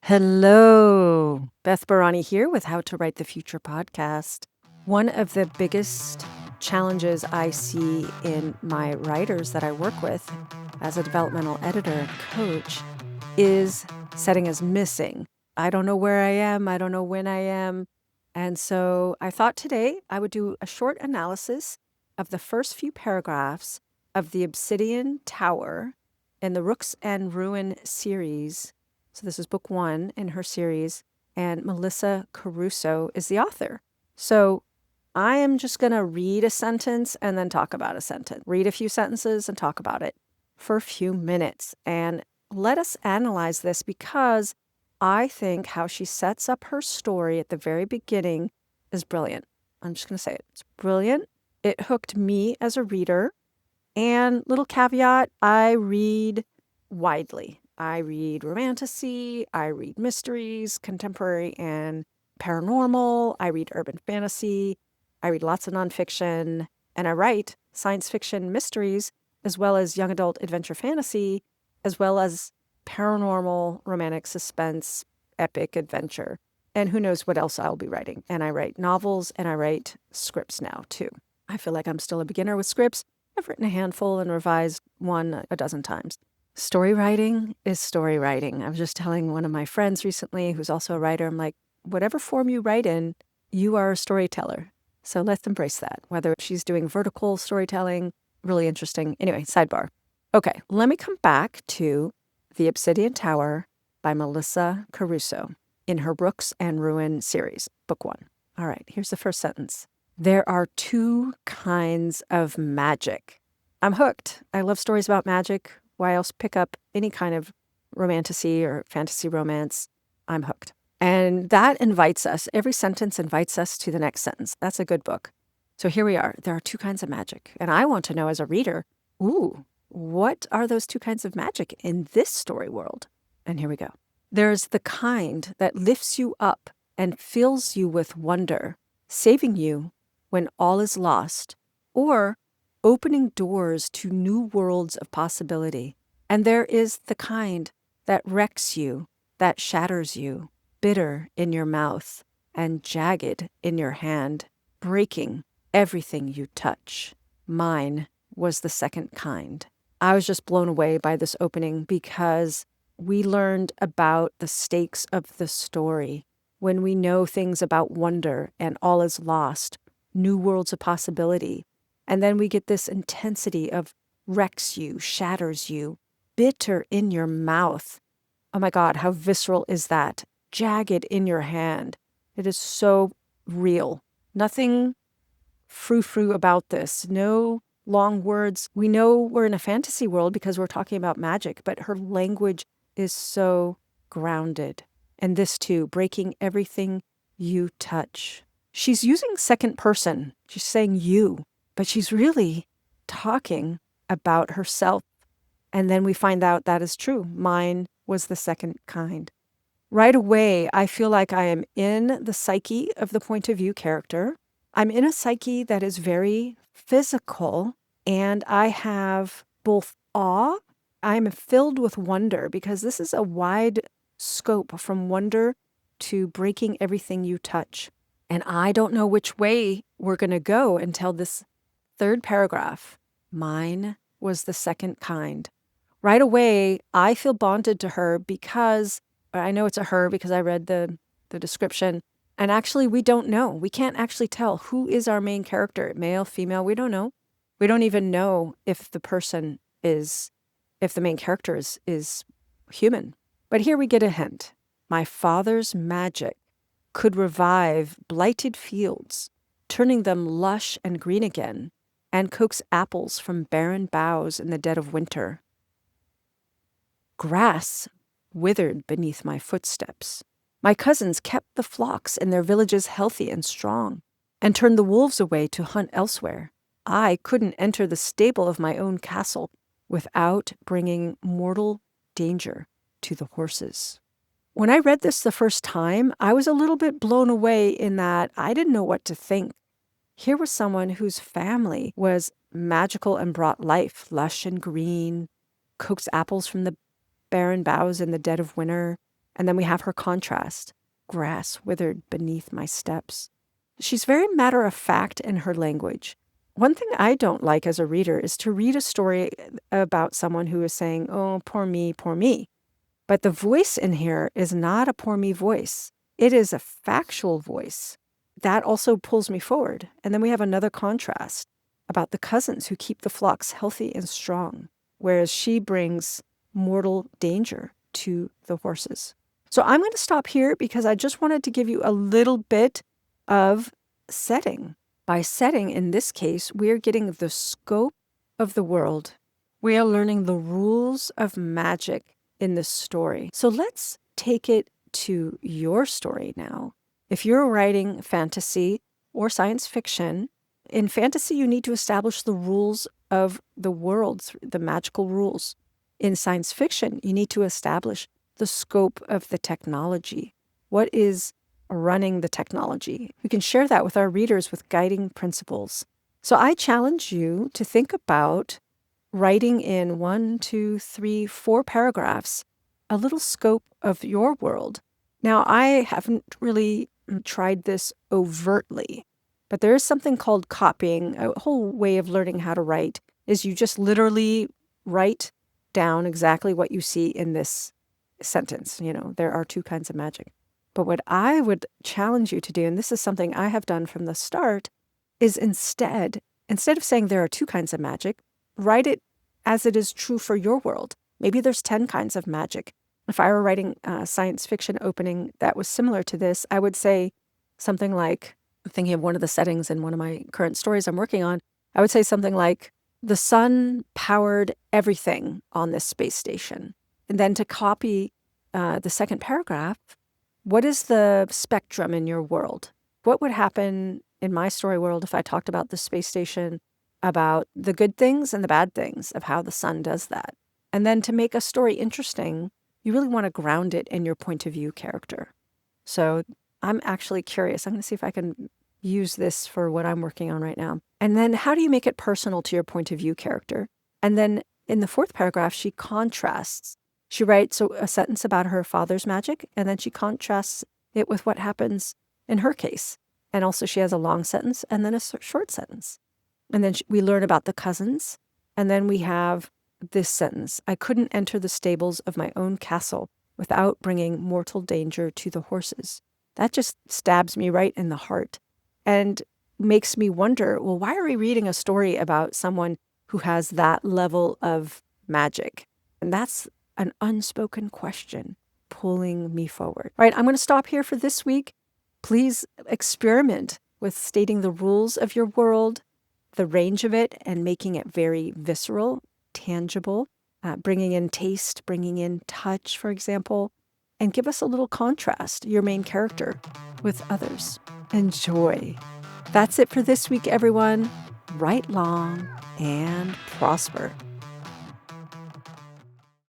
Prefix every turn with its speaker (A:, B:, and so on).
A: Hello, Beth Barany here with How to Write the Future podcast. One of the biggest challenges I see in my writers that I work with as a developmental editor and coach is setting as missing. I don't know where I am. I don't know when I am. And so I thought today I would do a short analysis of the first few paragraphs of the Obsidian Tower in the Rooks and Ruin series. So this is book 1 in her series, and Melissa Caruso is the author. So I am just going to read a sentence and then talk about a sentence. Read a few sentences and talk about it for a few minutes. And let us analyze this because I think how she sets up her story at the very beginning is brilliant. I'm just going to say it. It's brilliant. It hooked me as a reader. And little caveat, I read widely. I read romantasy, I read mysteries, contemporary and paranormal, I read urban fantasy, I read lots of nonfiction, and I write science fiction mysteries, as well as young adult adventure fantasy, as well as paranormal, romantic suspense, epic adventure. And who knows what else I'll be writing. And I write novels and I write scripts now, too. I feel like I'm still a beginner with scripts. I've written a handful and revised one a dozen times. Story writing is story writing. I was just telling one of my friends recently, who's also a writer, I'm like, whatever form you write in, you are a storyteller. So let's embrace that. Whether she's doing vertical storytelling, really interesting. Anyway, sidebar. Okay, let me come back to The Obsidian Tower by Melissa Caruso in her Rooks and Ruin series, book 1. All right, here's the first sentence. There are 2 kinds of magic. I'm hooked. I love stories about magic. Why else pick up any kind of romantasy or fantasy romance? I'm hooked. And that invites us, every sentence invites us to the next sentence. That's a good book. So here we are. There are 2 kinds of magic. And I want to know as a reader, what are those 2 kinds of magic in this story world? And here we go. There's the kind that lifts you up and fills you with wonder, saving you when all is lost, or opening doors to new worlds of possibility. And there is the kind that wrecks you, that shatters you, bitter in your mouth and jagged in your hand, breaking everything you touch. Mine was the second kind. I was just blown away by this opening because we learned about the stakes of the story. When we know things about wonder and all is lost, new worlds of possibility, and then we get this intensity of wrecks you, shatters you, bitter in your mouth. Oh my God, how visceral is that? Jagged in your hand. It is so real. Nothing frou-frou about this. No long words. We know we're in a fantasy world because we're talking about magic, but her language is so grounded. And this too, breaking everything you touch. She's using second person. She's saying you. But she's really talking about herself. And then we find out that is true. Mine was the second kind. Right away, I feel like I am in the psyche of the point of view character. I'm in a psyche that is very physical, and I have both awe. I'm filled with wonder because this is a wide scope from wonder to breaking everything you touch. And I don't know which way we're going to go until this third paragraph. Mine was the second kind. Right away, I feel bonded to her because I know it's a her because I read the description. And actually, we don't know. We can't actually tell who is our main character, male, female. We don't know. We don't even know if the main character is human. But here we get a hint. My father's magic could revive blighted fields, turning them lush and green again, and coax apples from barren boughs in the dead of winter. Grass withered beneath my footsteps. My cousins kept the flocks in their villages healthy and strong, and turned the wolves away to hunt elsewhere. I couldn't enter the stable of my own castle without bringing mortal danger to the horses. When I read this the first time, I was a little bit blown away in that I didn't know what to think. Here was someone whose family was magical and brought life, lush and green, coaxed apples from the barren boughs in the dead of winter, And then we have her contrast. Grass withered beneath my steps. She's very matter-of-fact in her language. One thing I don't like as a reader is to read a story about someone who is saying, oh, poor me, poor me. But the voice in here is not a poor me voice. It is a factual voice. That also pulls me forward. And then we have another contrast about the cousins who keep the flocks healthy and strong, whereas she brings mortal danger to the horses. So I'm going to stop here because I just wanted to give you a little bit of setting. By setting, in this case, we're getting the scope of the world. We are learning the rules of magic in this story. So let's take it to your story now. If you're writing fantasy or science fiction, in fantasy, you need to establish the rules of the world, the magical rules. In science fiction, you need to establish the scope of the technology. What is running the technology? We can share that with our readers with guiding principles. So I challenge you to think about writing in 1, 2, 3, 4 paragraphs a little scope of your world. Now, I haven't really tried this overtly, but there is something called copying. A whole way of learning how to write is you just literally write down exactly what you see in this sentence. There are 2 kinds of magic. But what I would challenge you to do, and this is something I have done from the start, is instead of saying there are 2 kinds of magic, write it as it is true for your world. Maybe there's 10 kinds of magic. If I were writing a science fiction opening that was similar to this, I would say something like, thinking of one of the settings in one of my current stories I'm working on, I would say something like, the sun powered everything on this space station. And then to copy the second paragraph, what is the spectrum in your world? What would happen in my story world if I talked about the space station, about the good things and the bad things of how the sun does that? And then to make a story interesting, you really want to ground it in your point of view character. So I'm actually curious. I'm going to see if I can use this for what I'm working on right now. And then how do you make it personal to your point of view character? And then in the 4th paragraph, she contrasts. She writes a sentence about her father's magic, and then she contrasts it with what happens in her case. And also she has a long sentence and then a short sentence. And then we learn about the cousins. And then we have this sentence: I couldn't enter the stables of my own castle without bringing mortal danger to the horses. That just stabs me right in the heart and makes me wonder, well, why are we reading a story about someone who has that level of magic? And that's an unspoken question pulling me forward. All right, I'm going to stop here for this week. Please experiment with stating the rules of your world, the range of it, and making it very visceral, tangible, bringing in taste, bringing in touch, for example, and give us a little contrast, your main character, with others. Enjoy. That's it for this week, everyone. Write long and prosper.